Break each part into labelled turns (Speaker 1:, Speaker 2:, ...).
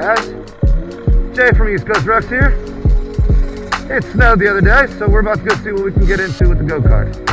Speaker 1: guys? Jay from East Coast Rucks here. It snowed the other day, so we're about to go see what we can get into with the Go Kart.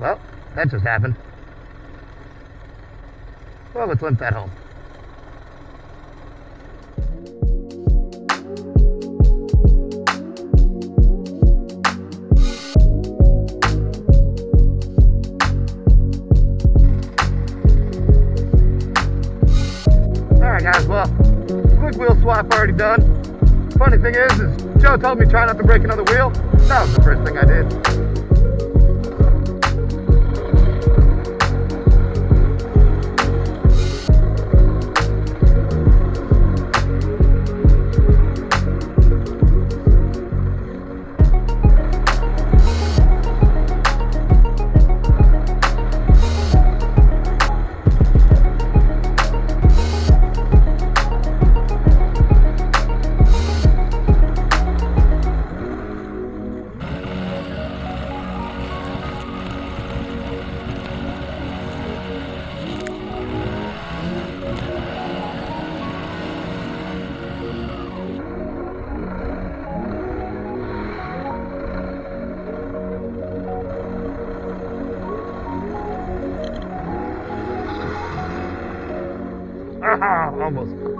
Speaker 1: Well, that just happened. Well, let's limp that home. Alright guys, well, quick wheel swap already done. Funny thing is Joe told me try not to break another wheel. That was the first thing I did. Almost.